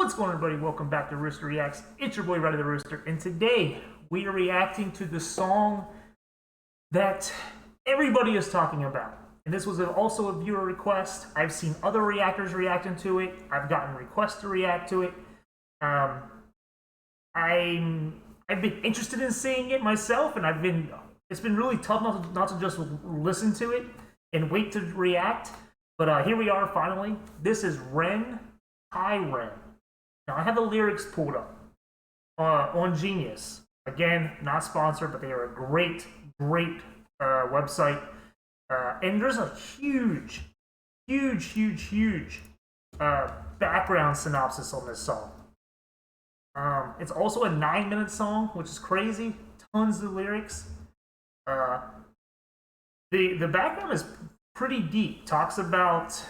What's going on, everybody? Welcome back to Rooster Reacts. It's your boy, Roddy the Rooster, and today we are reacting to the song that everybody is talking about. And this was also a viewer request. I've seen other reactors reacting to it. I've gotten requests to react to it. I've been interested in seeing it myself, and it's been really tough not to just listen to it and wait to react. But here we are finally. This is Ren, Hi Ren. Now I have the lyrics pulled up on Genius. Again, not sponsored, but they are a great website. And there's a huge background synopsis on this song. It's also a 9-minute song, which is crazy. Tons of lyrics. The background is pretty deep. Talks about,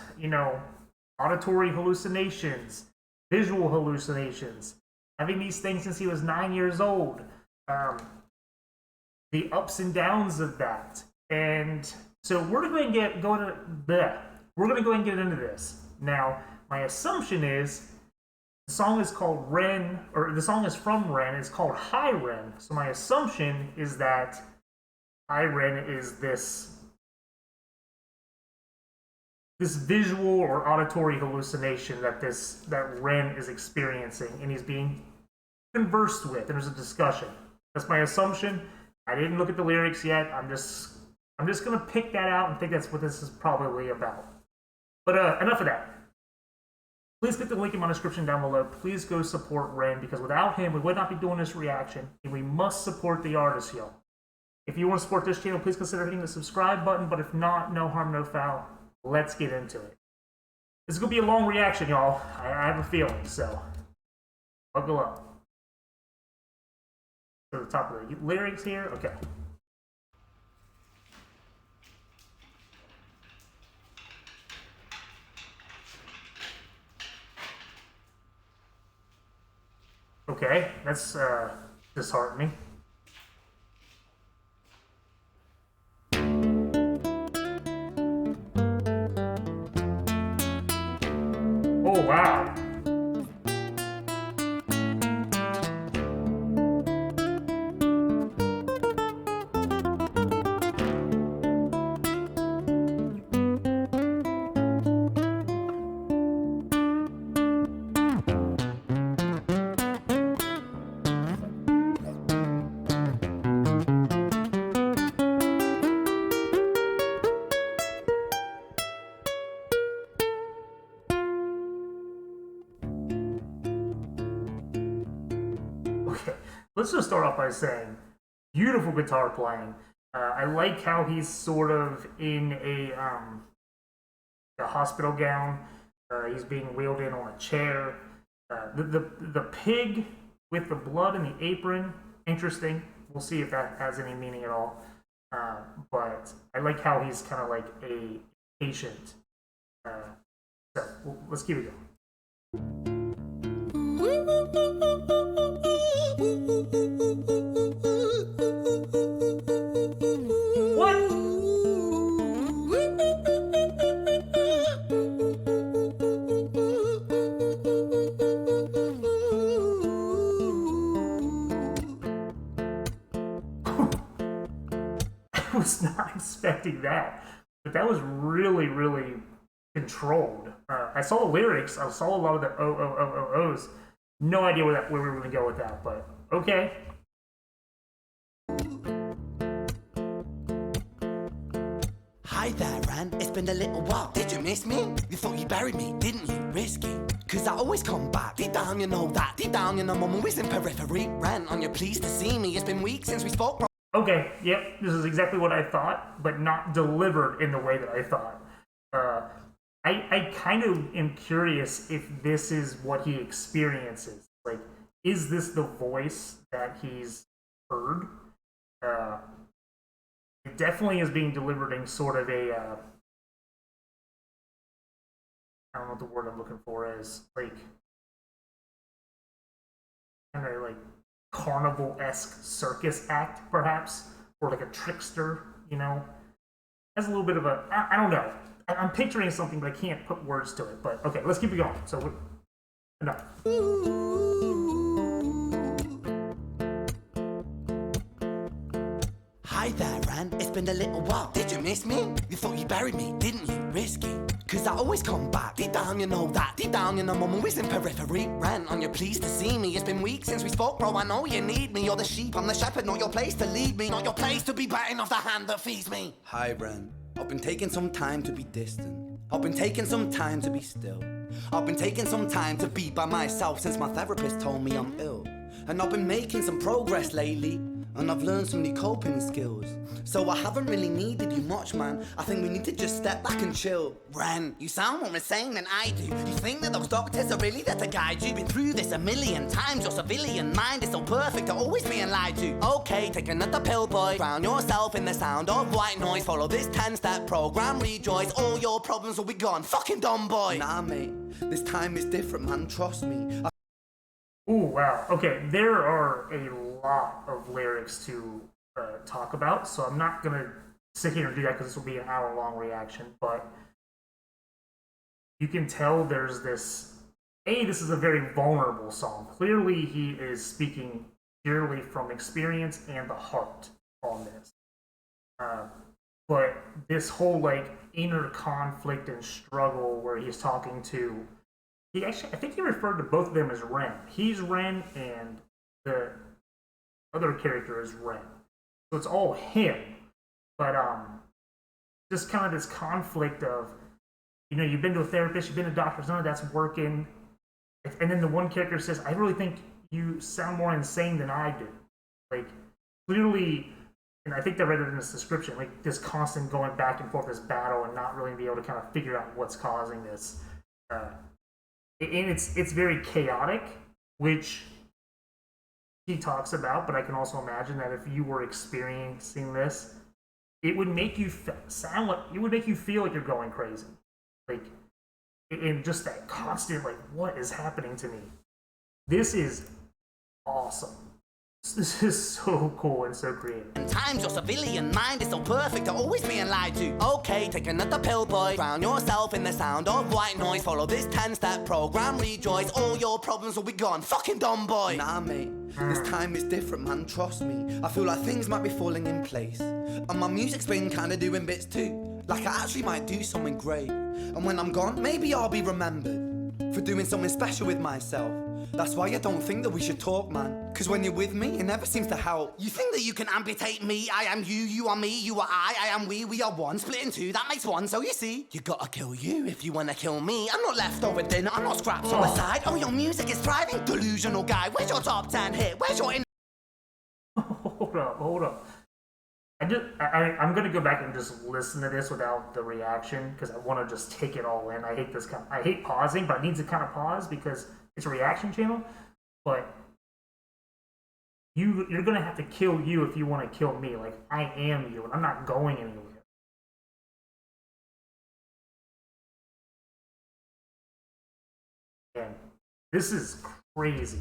auditory hallucinations, visual hallucinations, having these things since he was 9 years old, the ups and downs of that. And so we're going to go ahead and get into this. Now, my assumption is the song is called Ren, or the song is from Ren. It's called Hi Ren. So my assumption is that Hi Ren is this visual or auditory hallucination that Ren is experiencing, and he's being conversed with, and there's a discussion. That's my assumption. I didn't look at the lyrics yet. I'm just gonna pick that out and think that's what this is probably about. But enough of that. Please click the link in my description down below. Please go support Ren, because without him, we would not be doing this reaction, and we must support the artist, y'all. If you want to support this channel, please consider hitting the subscribe button, but if not, no harm, no foul. Let's get into it. This is going to be a long reaction, y'all. I have a feeling, so buckle up. To the top of the lyrics here. Okay. Okay, that's disheartening. Oh, wow. Okay, let's just start off by saying, beautiful guitar playing. I like how he's sort of in a hospital gown. He's being wheeled in on a chair. The pig with the blood in the apron, interesting. We'll see if that has any meaning at all. But I like how he's kind of like a patient. So let's keep it going. I was not expecting that, but that was really controlled. I saw the lyrics. I saw a lot of the O's. No idea where we were going to go with that, but okay. Hi there, Ren. It's been a little while. Did you miss me? You thought you buried me, didn't you? Risky. Cause I always come back. Deep down, you know that. Deep down, you know I'm always in periphery. Ren, on your pleased to see me. It's been weeks since we spoke. Okay, yep, this is exactly what I thought, but not delivered in the way that I thought. I kind of am curious if this is what he experiences. Like, is this the voice that he's heard? It definitely is being delivered in sort of a, I don't know what the word I'm looking for is, like, kind of like carnival-esque circus act, perhaps, or like a trickster, has a little bit of a, I don't know. I'm picturing something, but I can't put words to it. But okay, let's keep it going. So Enough. Hi there, Ran. It's been a little while. Did you miss me? You thought you buried me, didn't you? Risky. Cause I always come back. Deep down, you know that. Deep down, you know, I'm always in periphery. Ran, on your pleased to see me. It's been weeks since we spoke, bro. I know you need me. You're the sheep, I'm the shepherd. Not your place to lead me. Not your place to be biting off the hand that feeds me. Hi, Ran. I've been taking some time to be distant. I've been taking some time to be still. I've been taking some time to be by myself since my therapist told me I'm ill. And I've been making some progress lately. And I've learned some new coping skills. So I haven't really needed you much, man. I think we need to just step back and chill. Ren, you sound more insane than I do. You think that those doctors are really there to guide you? Been through this a million times. Your civilian mind is so perfect, you're always being lied to. Okay, take another pill, boy. Drown yourself in the sound of white noise. Follow this 10-step program, rejoice. All your problems will be gone. Fucking dumb boy. Nah, mate. This time is different, man. Trust me. Ooh, wow. Okay, there are a lot of lyrics to talk about, so I'm not going to sit here and do that because this will be an hour-long reaction, but you can tell there's this... this is a very vulnerable song. Clearly, he is speaking purely from experience and the heart on this. But this whole, like, inner conflict and struggle where he's talking to... I think he referred to both of them as Ren. He's Ren, and the other character is Ren. So it's all him. But just kind of this conflict of, you know, you've been to a therapist, you've been to doctors, none of that's working. And then the one character says, I really think you sound more insane than I do. Like, clearly, and I think I read it in this description, like this constant going back and forth, this battle, and not really be able to kind of figure out what's causing this. And it's very chaotic, which he talks about, but I can also imagine that if you were experiencing this, it would make you sound like, it would make you feel like you're going crazy. Like, in just that constant, like, what is happening to me? This is awesome. This is so cool and so creative. Times your civilian mind is so perfect, you're always being lied to. Okay, take another pill, boy. Drown yourself in the sound of white noise. Follow this 10-step program, rejoice. All your problems will be gone. Fucking dumb boy. Nah, mate. This time is different, man. Trust me. I feel like things might be falling in place. And my music's been kinda doing bits too. Like I actually might do something great. And when I'm gone, maybe I'll be remembered for doing something special with myself. That's why I don't think that we should talk, man. Cause when you're with me, it never seems to help. You think that you can amputate me? I am you, you are me, you are I am we are one. Split in two, that makes one, so you see. You gotta kill you if you wanna kill me. I'm not leftover dinner, I'm not scraps on the side. Oh, your music is thriving, delusional guy. Where's your top 10 hit? Where's your Hold up. I'm gonna go back and just listen to this without the reaction because I want to just take it all in. I hate pausing, but I need to kind of pause because it's a reaction channel. But you're gonna have to kill you if you want to kill me. Like I am you, and I'm not going anywhere. And this is crazy.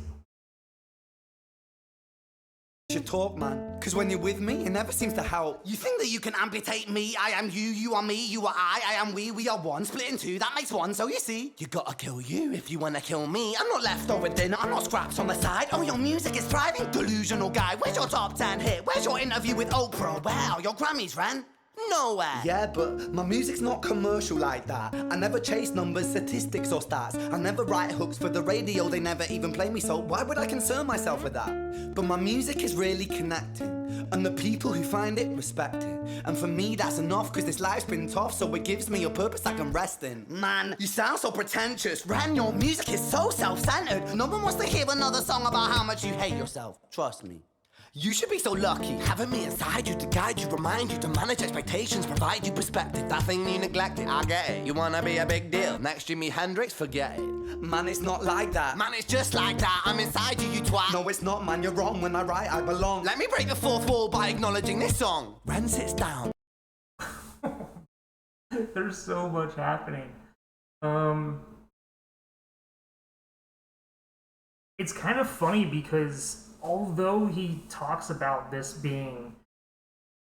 Should talk, man. Cause when you're with me, it never seems to help. You think that you can amputate me? I am you, you are me, you are I am we are one. Split in two, that makes one, so you see. You gotta kill you if you wanna kill me. I'm not leftover dinner, I'm not scraps on the side. Oh, your music is thriving, delusional guy. Where's your top 10 hit? Where's your interview with Oprah? Where are your Grammys, Ren? Nowhere. Yeah, but my music's not commercial like that. I never chase numbers, statistics or stats. I never write hooks for the radio, they never even play me, so why would I concern myself with that? But my music is really connecting, and the people who find it respect it. And for me that's enough, cause this life's been tough, so it gives me a purpose I can rest in. Man, you sound so pretentious. Ran, your music is so self-centered. No one wants to hear another song about how much you hate yourself. Trust me. You should be so lucky, having me inside you to guide you, remind you to manage expectations, provide you perspective. That thing you neglected, I get it. You wanna be a big deal, next Jimi Hendrix, forget it. Man, it's not like that. Man, it's just like that. I'm inside you, you twat. No, it's not, man, you're wrong. When I write, I belong. Let me break the fourth wall by acknowledging this song. Ren sits down. There's so much happening. It's kind of funny because although he talks about this being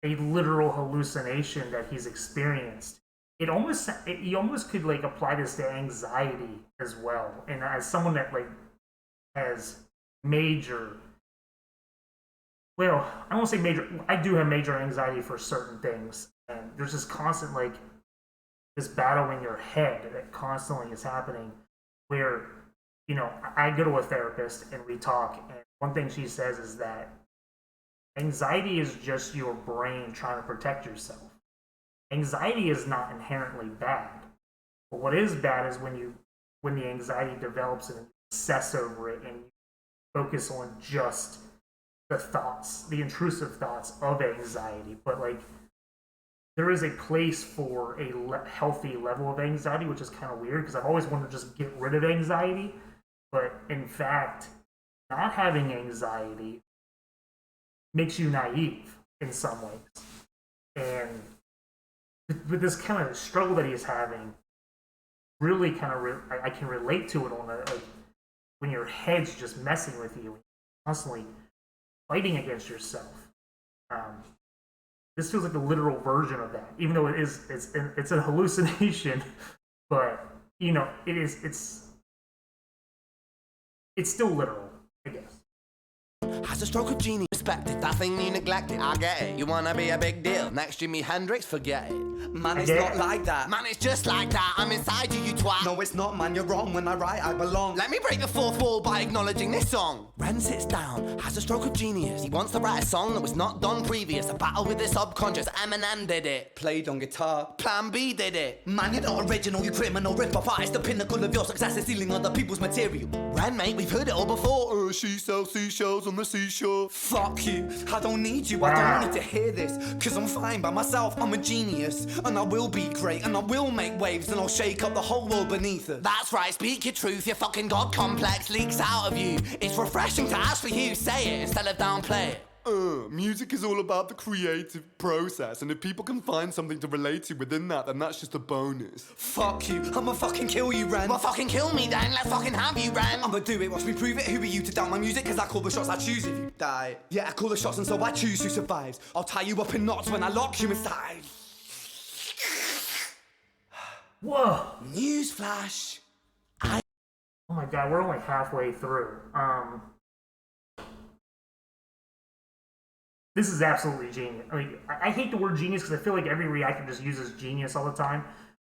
a literal hallucination that he's experienced, you almost could like apply this to anxiety as well. And as someone that like has major, well, I won't say major. I do have major anxiety for certain things, and there's this constant like this battle in your head that constantly is happening. Where, I go to a therapist and we talk, and one thing she says is that anxiety is just your brain trying to protect yourself. Anxiety is not inherently bad, but what is bad is when the anxiety develops and you obsess over it and you focus on just the thoughts, the intrusive thoughts of anxiety. But like, there is a place for a healthy level of anxiety, which is kind of weird because I've always wanted to just get rid of anxiety, but in fact, not having anxiety makes you naive in some ways. And with this kind of struggle that he's having, really kind of I can relate to it on a like when your head's just messing with you, constantly fighting against yourself. This feels like the literal version of that, even though it's a hallucination, but it's still literal, I guess. Has a stroke of genius, respected, that thing you neglected, I get it. You wanna be a big deal, next Jimi Hendrix, forget it. Man, it's not like that. Man, it's just like that, I'm inside you, you twat. No, it's not, man, you're wrong. When I write, I belong. Let me break the fourth wall by acknowledging this song. Ren sits down, has a stroke of genius. He wants to write a song that was not done previous. A battle with the subconscious, Eminem did it. Played on guitar. Plan B did it. Man, you're not original, you criminal rip-off artist. The pinnacle of your success is stealing other people's material. Ren, mate, we've heard it all before. She sells seashells on the seashore. Fuck you, I don't need you, I don't need to hear this. Cause I'm fine by myself, I'm a genius. And I will be great, and I will make waves. And I'll shake up the whole world beneath us. That's right, speak your truth, your fucking god complex leaks out of you. It's refreshing to ask for you, say it instead of downplay it. Music is all about the creative process, and if people can find something to relate to within that, then that's just a bonus. Fuck you, I'ma fucking kill you, Ren. Well, fucking kill me then, let's fucking have you, Ren. I'ma do it, watch me prove it. Who are you to doubt my music? Cause I call the shots, I choose if you die. Yeah, I call the shots and so I choose who survives. I'll tie you up in knots when I lock you inside. Whoa! Newsflash. Oh my god, we're only halfway through. This is absolutely genius. I mean, I hate the word genius because I feel like every reactor just uses genius all the time.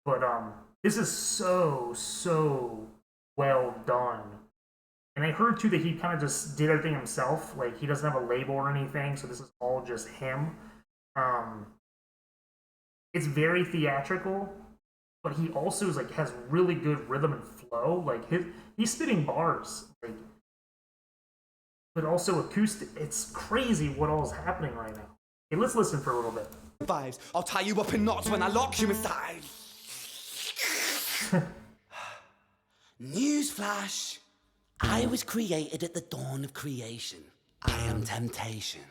But this is so well done. And I heard too that he kind of just did everything himself. Like, he doesn't have a label or anything, so this is all just him. It's very theatrical, but he also is like has really good rhythm and flow. Like he's spitting bars, like, but also acoustic. It's crazy what all is happening right now. Okay, let's listen for a little bit. Survives. I'll tie you up in knots when I lock you inside. Newsflash. I was created at the dawn of creation. I am temptation.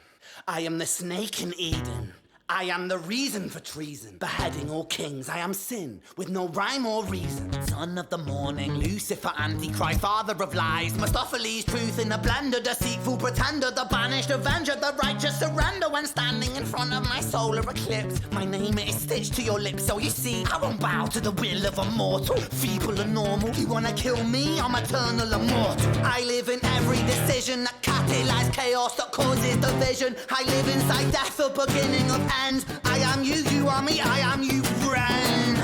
I am the snake in Eden. I am the reason for treason, beheading all kings. I am sin, with no rhyme or reason. Son of the morning, Lucifer, Antichrist, father of lies. Mephistopheles, truth in a blender, deceitful pretender, the banished avenger, the righteous surrender. When standing in front of my solar eclipse, my name is stitched to your lips. So you see, I won't bow to the will of a mortal, feeble and normal. You wanna kill me? I'm eternal immortal. I live in every decision that catalyzes chaos, that causes division. I live inside death, the beginning of end. I am you, you are me, I am you, friend.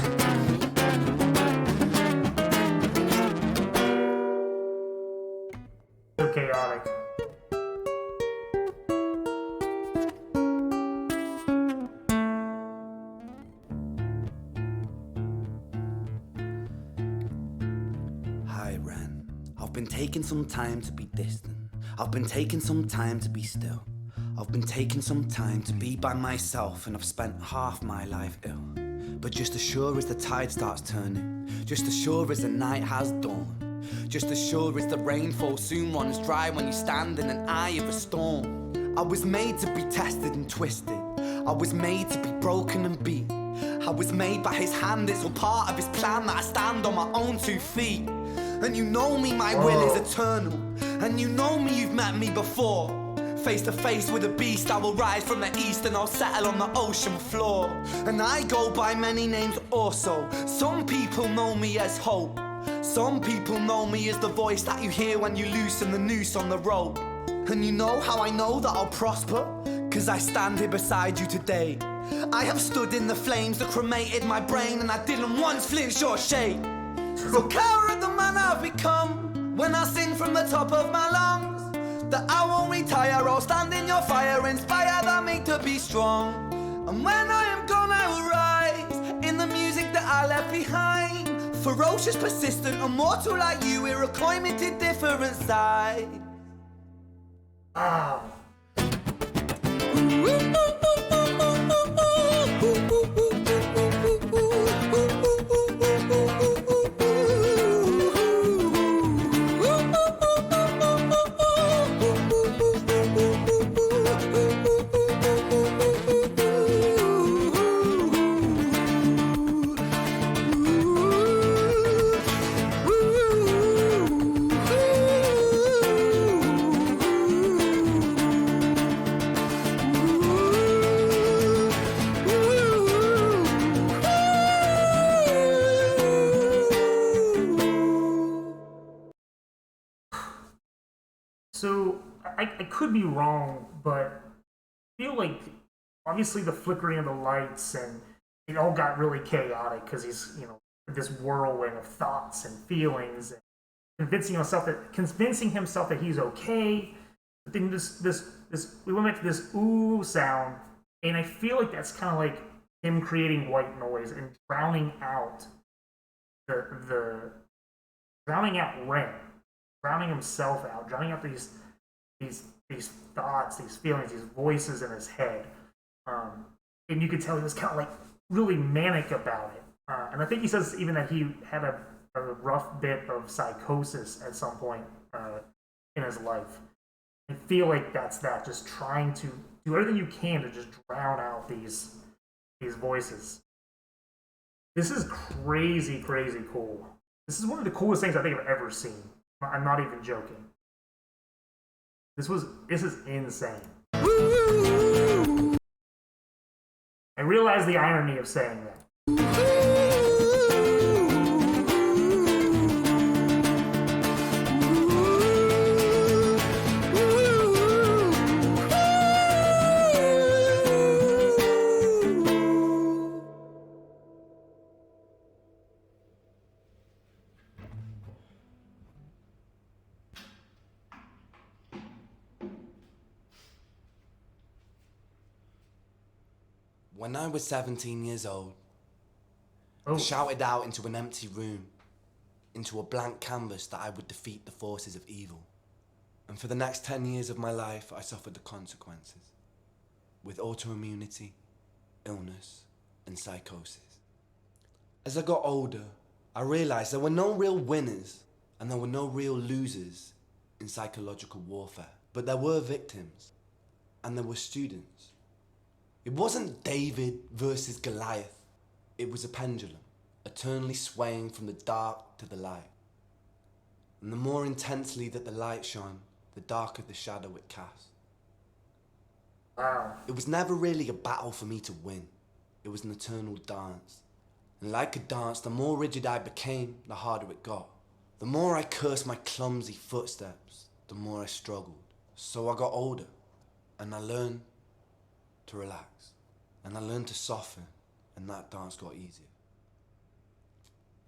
So chaotic. Hi, Ren. I've been taking some time to be distant. I've been taking some time to be still. I've been taking some time to be by myself, and I've spent half my life ill. But just as sure as the tide starts turning, just as sure as the night has dawned, just as sure as the rainfall soon runs dry when you stand in an eye of a storm. I was made to be tested and twisted. I was made to be broken and beat. I was made by his hand, it's all part of his plan that I stand on my own 2 feet. And you know me, my will is eternal. And you know me, you've met me before. Face to face with a beast, I will rise from the east and I'll settle on the ocean floor. And I go by many names also. Some people know me as hope. Some people know me as the voice that you hear when you loosen the noose on the rope. And you know how I know that I'll prosper? 'Cause I stand here beside you today. I have stood in the flames that cremated my brain, and I didn't once flinch or shake. Look how at the man I've become when I sing from the top of my lungs. That I won't retire, I'll stand in your fire, inspire that me to be strong. And when I am gone, I will rise in the music that I left behind. Ferocious, persistent, immortal like you, we're a climate different side. Wow. So I could be wrong, but I feel like obviously the flickering of the lights and it all got really chaotic because he's this whirlwind of thoughts and feelings and convincing himself that he's okay. But then we went back to this ooh sound, and I feel like that's kind of like him creating white noise and drowning out the drowning out Ren. Drowning himself out, drowning out these thoughts, these feelings, these voices in his head, and you could tell he was kind of like really manic about it. And I think he says even that he had a rough bit of psychosis at some point in his life. I feel like that's that, just trying to do everything you can to just drown out these voices. This is crazy, crazy cool. This is one of the coolest things I think I've ever seen. I'm not even joking. This is insane. I realize the irony of saying that. When I was 17 years old, I Oh, shouted out into an empty room, into a blank canvas that I would defeat the forces of evil. And for the next 10 years of my life, I suffered the consequences, with autoimmunity, illness, and psychosis. As I got older, I realized there were no real winners and there were no real losers in psychological warfare, but there were victims and there were students. It wasn't David versus Goliath. It was a pendulum, eternally swaying from the dark to the light. And the more intensely that the light shone, the darker the shadow it cast. wow. It was never really a battle for me to win. It was an eternal dance. And like a dance, the more rigid I became, the harder it got. The more I cursed my clumsy footsteps, the more I struggled. So I got older, and I learned to relax. And I learned to soften, and that dance got easier.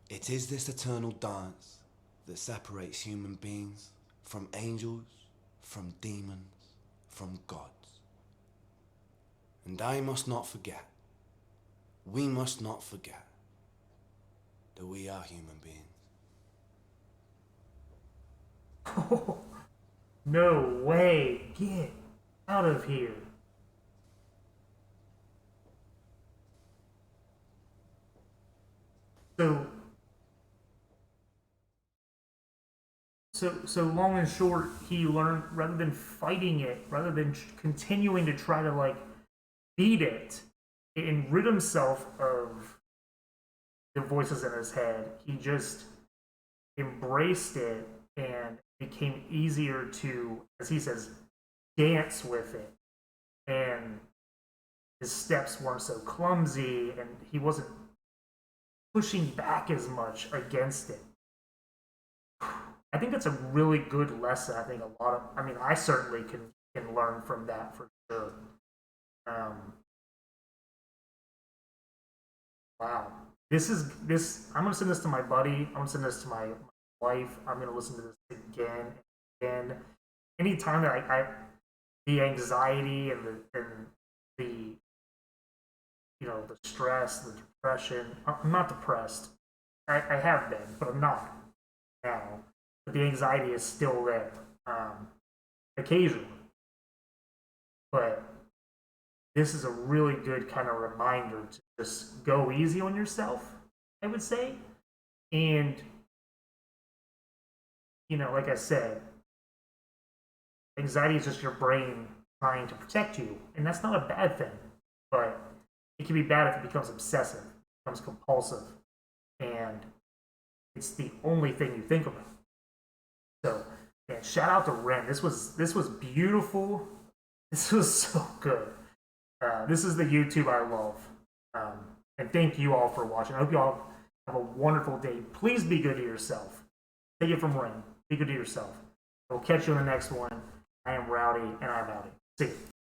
It is this eternal dance that separates human beings from angels, from demons, from gods. And I must not forget, we must not forget, that we are human beings. No way. Get out of here. So long and short, he learned, rather than fighting it, rather than continuing to try to like beat it and rid himself of the voices in his head, he just embraced it and became easier to, as he says, dance with it, and his steps weren't so clumsy, and he wasn't pushing back as much against it. I think that's a really good lesson. I think a lot of, I mean, I certainly can learn from that for sure. Wow. This. I'm gonna send this to my buddy. I'm gonna send this to my wife. I'm gonna listen to this again and again. Anytime that I the anxiety and the the stress, the depression. I'm not depressed. I have been, but I'm not now. But the anxiety is still there, occasionally. But this is a really good kind of reminder to just go easy on yourself, I would say. And, like I said, anxiety is just your brain trying to protect you. And that's not a bad thing. But it can be bad if it becomes obsessive, becomes compulsive, and it's the only thing you think about. So, man, shout out to Ren. This was beautiful. This was so good. This is the YouTube I love. And thank you all for watching. I hope you all have a wonderful day. Please be good to yourself. Take it from Ren. Be good to yourself. We'll catch you in the next one. I am Rowdy, and I'm Rowdy. See you.